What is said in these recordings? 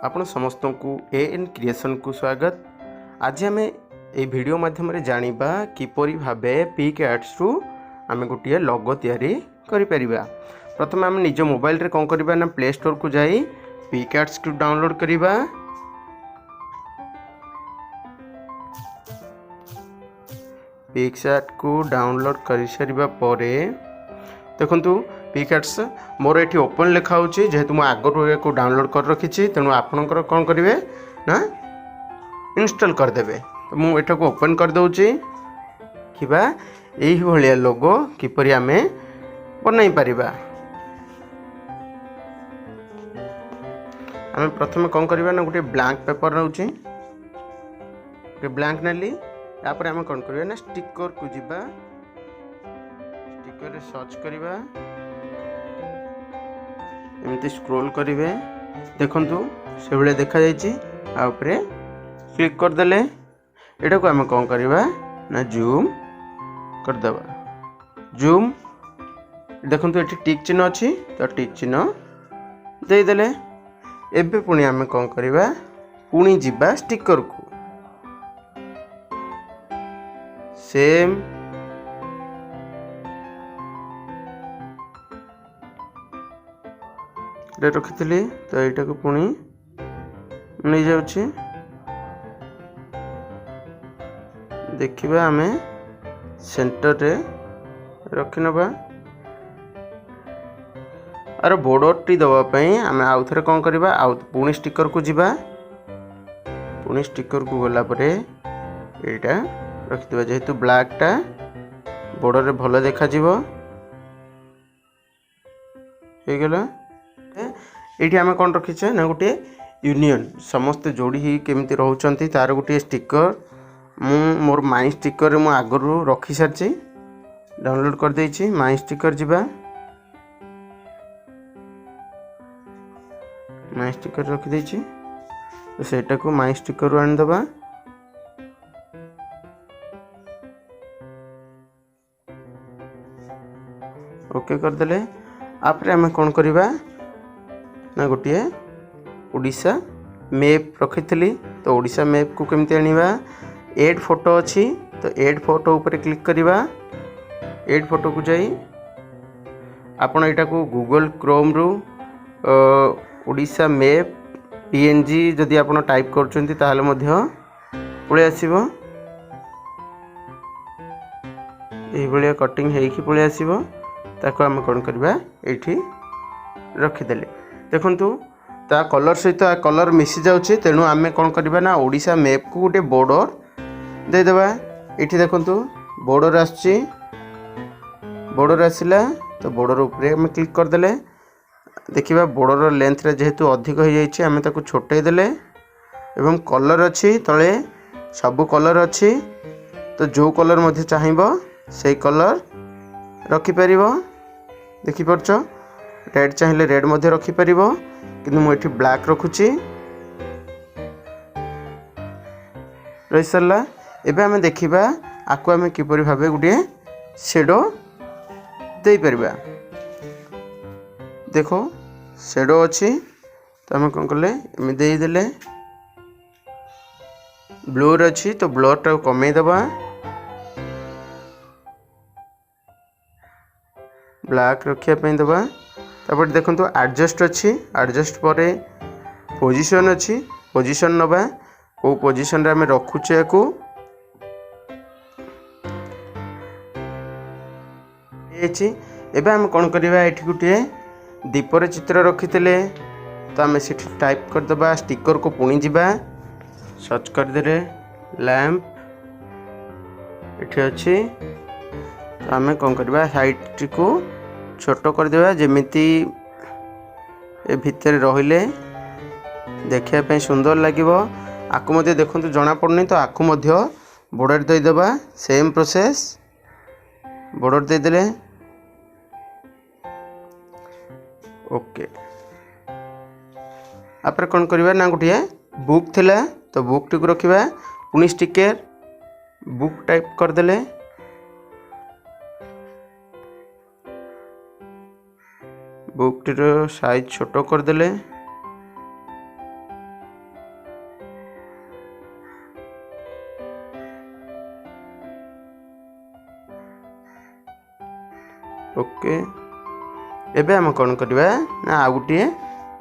आपण समस्त को एएन क्रिएशन को स्वागत। आज आम ये वीडियो माध्यम जानिबा किपरि भाबे पिक्स रु आम गोटे लोगो तैयारी करि परिबा। प्रथम आम निज मोबाइल रे कौन करबा ना प्ले स्टोर को जाई पिक्स को डाउनलोड करबा। पिक्स को डाउनलोड कर सारिबा परे देखंतु पिक्स मोर ये ओपन लिखा होची जेहेतु मु आगु को डाउनलोड कर रखी तेणु आपणकर कौन करेंगे ना इंस्टॉल करदे। तो मुझे को ओपन कर दूची कि यही भाया लोगो किपरि आम बनई पारिबा। आम प्रथम कौन करवा ना गोटे ब्लैंक पेपर रोचे गोटे ब्लैंक नेली यापर आम कौन करवा ना स्टिकर को जीवा स्टिकर सर्च करवा एमती स्क्रोल करेंगे देखंतु से भाया देखा जापरे क्लिक करदे यहाँ को आम कौन करवा ना जूम करदे। जूम देखंतु ये टिक चिन्ह अच्छी तो टिक चिन्ह देदेले एबे पुणी आम कौन करवा पुणी जीवा स्टिकर को सेम रखी तो यहाँ को पुणी नहीं जाऊँ देखिबा आमे सेंटर रे रखी नबा। आर बॉर्डर टी दवा पई आमे आउ थरे कौन करबा आउ पुणी स्टिकर को जीवा पुणी स्टिकर को गला परे एटा रखि देबा जेहेतु ब्लैक टा बॉर्डर रे भलो देखा जीवो हे गेला। ये आम कौन रखीचे ना गोटे यूनियन समस्ते जोड़ी ही केमती रोचंती तार गोटे स्टिकर मोर माई स्टिकर मु आगरू रखी सारी डाउनलोड कर देछि। माई स्टिकर जीवा माई स्टिकर रखी देछि तो सेटा को माई स्टिकर आन दबा। ओके कर देले आपरे आमे कौन करबा ना गोटे ओडिशा मैप रखी तो ओडिशा मैप को केमती आनिबा एड फोटो अच्छी तो एड फोटो ऊपर क्लिक करवा। एड फोटो को जाई आपण एटा को गूगल क्रोम रु ओडिशा मैप पीएनजी जदि आपण टाइप करचंती ताहले मध्य पळे आसीबो एही बलिया कटिंग हेकी पळे आसीबो ताको हम कोन करबा एठी रखी देले देखंतु ता कलर सहित कलर मिसी जाउची तेणु आमे कोन करबा ना ओडिशा मैप को गोटे बॉर्डर दे देबा। एठी देखंतु बॉर्डर आछि बॉर्डर आसिला तो बॉर्डर ऊपर हम क्लिक कर देले देखिबा बॉर्डर लेंथ रे जेहेतु अधिक हो जाइछि आमे ताको छोटे देले एवं कलर अछि तळे सब कलर अछि तो जो कलर मध्ये चाहिबो सेही कलर रखि परिबो। देखि परछो रेड चाहिए रेड मध्ये रखि परिबो किंतु मु एठी ब्लैक रखुची रही सरला। एबे हमें देखिबा आकु हमें किपरि भाबे गुटे शेडो दे परिबा। देखो शेडो अछि तो हमें कोन करले एमे दे देले ब्लर अछि तो ब्लर टा कमे दबा ब्लैक रखिया पे दबा। तापर देखंतु एडजस्ट अच्छी एडजस्ट पर पोजीशन अच्छी पोजीशन नबा को पोजीशन रे हमें रखुचे को एबे हम कौन करवा एठी गुटे दीपर चित्र रखीते तो आम से टाइप करदे स्टिकर को पुणी जीवा सर्च करदे लैंप एठी अच्छी तो आम कौन करवा हाइट को छोट करदे जेमिति ए भितर रहिले देखिया पे सुंदर लागिवो। आकु मध्य देखंतु जना पड़नी तो आकु मध्य बॉर्डर दे देबा सेम प्रोसेस बॉर्डर दे देले ओके। आपरे कौन करबा ना गोटे बुक थिला तो बुक टी को रखिबा पुनी स्टिकर बुक टाइप कर देले बुक टीर साइज छोट करदे ओके एबे हम कौन करवा ना आ गोटे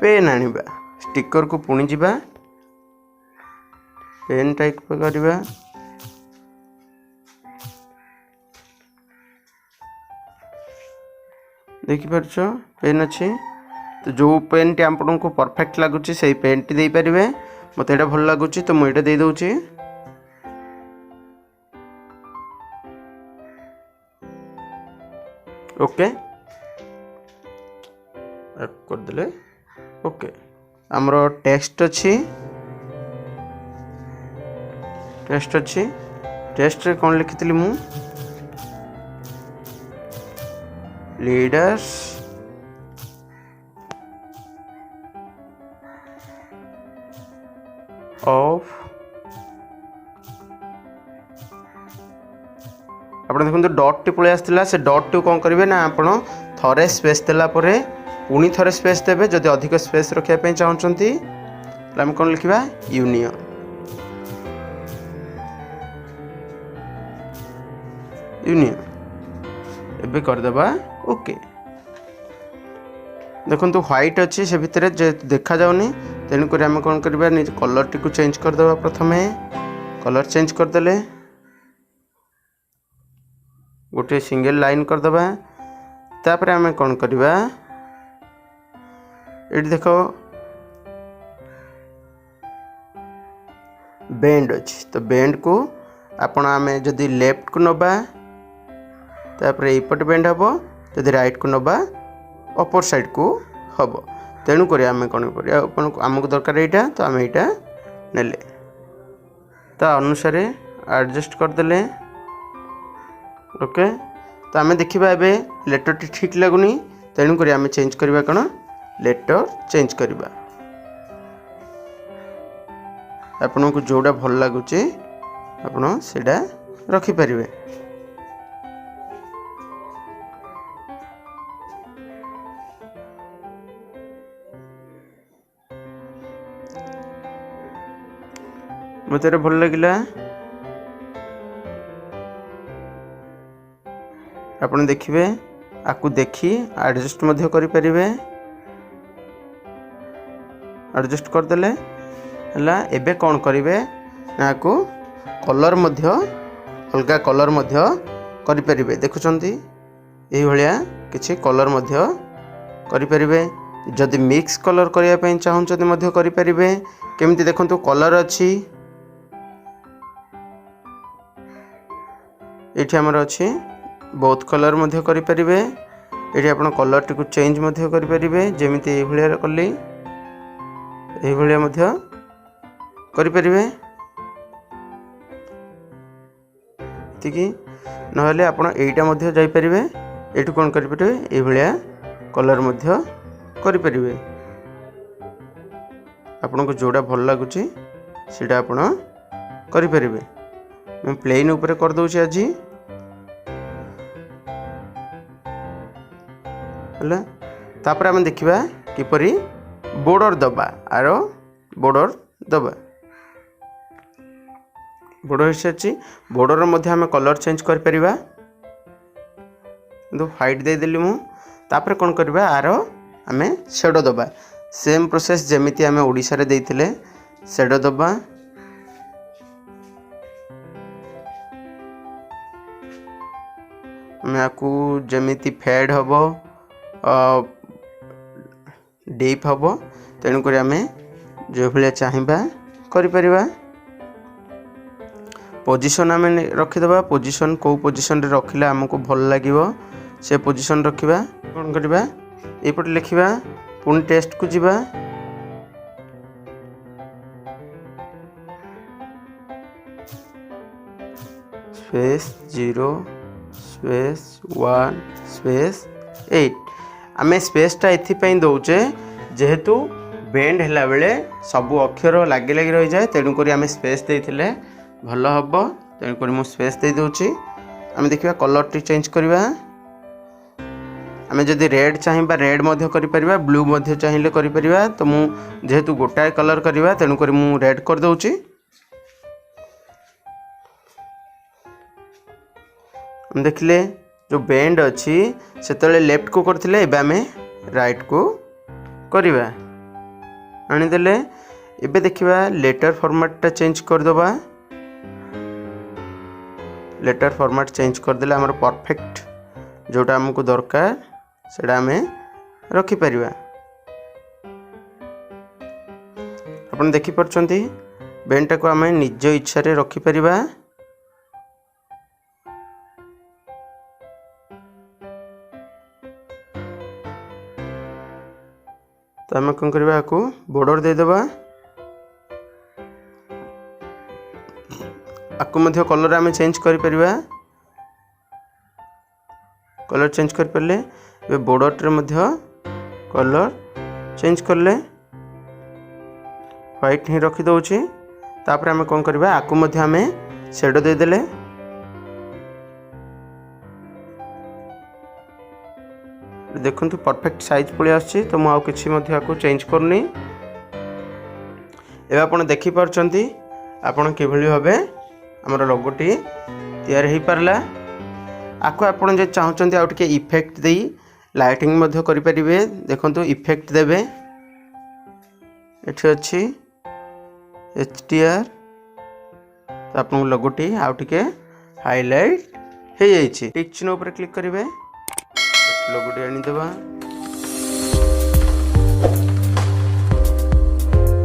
पेन आनिबा स्टिकर को पुणी जावा पेन टाइप करवा देखिपार पेन अच्छी तो जो पेन टी आपन को परफेक्ट लगुच से पेन टी दे पारे मत ये भल लगुच तो मुझे दे दूची ओके करदे ओके आमर टेक्स्ट अच्छी टेस्ट रे कौन लिखी मु लीडर्स ऑफ आप देखो डॉट टी पलि आसाला से डॉट टी कौन करेंगे ना आप थरे स्पेस देला परे पुणी थरे स्पेस देवे जदि अधिक स्पेस रखापी चाहते आम कौन लिखा यूनियन एबे करदेबा ओके देखो व्हाइट अच्छी से भितर देखा जाऊनी तेणुक आम कौन करवा निज कलर टी चेंज करदे प्रथम कलर चेंज करदे गोटे सिंगल लाइन करदे तापर आम कौन करवा ये देख बेंड अच्छी तो बेंड को आपण आम जदि लेफ्ट को नबा तापर एपट बेंड हम जदि राइट को नबा अपर साइड को हम तेणुक आम कौन आमको दरकार यहाँ तो आम यहाँ नेले ता अनुसार एडजस्ट करदे ओके तो आम देखा एवं लेटर टी ठीक लगुनि तेणुक आम चेंज करवा कौन लेटर चेंज करवा आपन को जोड़ा भल लगुच आपन सेटा रखिपारे मत भल लगिला आपन देखिए आपको देखी एडजस्ट मध्य करें एडजस्ट करदे है एबे कौन करेंगे ना को कलर मध्य अलगा कलर मध्य करें देखुंत यही भाया किसी कलर मध्य करें जदि मिक्स कलर करने चाहते करें केमती देखो कलर अच्छी ये आमर अच्छी बहुत कलर मध्य करें ये आप कलर टी चेंज करें जमीती ये भाया कली ये भाया करें ना आप जापर ये कौन करें ये भाया कलर करें आपन को जोड़ा भल लगुच सीटा आप करें मैं प्लेन ऊपर कर दूची आज तापर आम देखा किपरि बॉर्डर दबा आर बॉर्डर दबा बॉर्डर हो सारी बॉर्डर मध्य आम कलर चेंज कर परिबा व्हाइट दे देली मु तापर कौन करबा आर आम शेडो दबा सेम प्रोसेस जमीती आम ओडिशा रे देइथिले शेडो दबा आपको जमीती फेड हम डीप हम तेणुक आम जो भाया चाहिए करें पोजिशन आम रखीदे पोजिशन कौ पोजिशन रे रखिले आमको भल लगे से पोजिशन रखा कौन करवा एपटे लिखा पुणी टेस्ट को जीवा स्पेस 0 स्पेस 1 स्पेस 8 आम स्पेसटा एपाई दौचे जेहेतु बेंड है बेले सबू अक्षर लगे लगे रही जाए तेणुक आम स्पेस देते भल हम तेणुक मुझे स्पेस दे दूची आम देखा कलर टी चेंज करवा आम जदि रेड चाहिए रेड कर ब्लू चाहिए कर तो मुझे जेहेतु गोटाए कलर करवा तेणुक मुझे रेड कर दूची देखिले जो बेंड अच्छी से लेफ्ट को करथिले एबे आमे राइट को करवा आनीदेले एबे देखिबा लेटर फॉर्मेट चेंज कर दबा। लेटर फॉर्मेट चेंज कर देले हमर परफेक्ट जोटा हमको दरकार सेटा हमें रखी परिबा। अपन देखि परछंती बेंटा को हमें निज इच्छा रे रखी परिबा। तो आम कौन करवा को बॉर्डर दे देबा। आपको मध्य कलर आम चेंज कर परिबा। कलर चेंज कर परले ए बॉर्डर रे मध्य कलर चेंज करले व्हाइट ही रखी दउची। तापर आम कौन करवा आपको मध्य आम शेडो दे देले। देखंतु परफेक्ट साइज पळि आछि। तो मु किछि मध्य को चेंज करनी। एबे आपण देखि परछंती आपण किभली भाबे हमर लोगोटी तैयार हे परला। आको आपण जे चाहचंती आ टिके इफेक्ट देई लाइटिंग मध्य करि परिबे। देखंतु इफेक्ट देबे एठी अछि HDR। तो आपण लोगोटी आ टिके हाइलाइट हे जाइछि। टिक चिन्ह ऊपर क्लिक करिवे लोगोटी आनी देबा।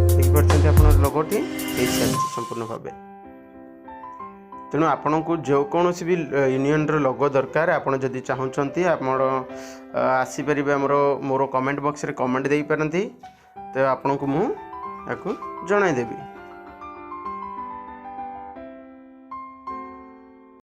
देखि परछंती आपण लोगोटी हे साइज संपूर्ण भाबे। तेणु आपण को जो कौन भी यूनियन रो लोगो दरकार आपण जदि चाहूँगी आपण आसीपर मोर कमेंट बॉक्स रे कमेंट दे पारती। तो आपण को मुझे जनईदेवी।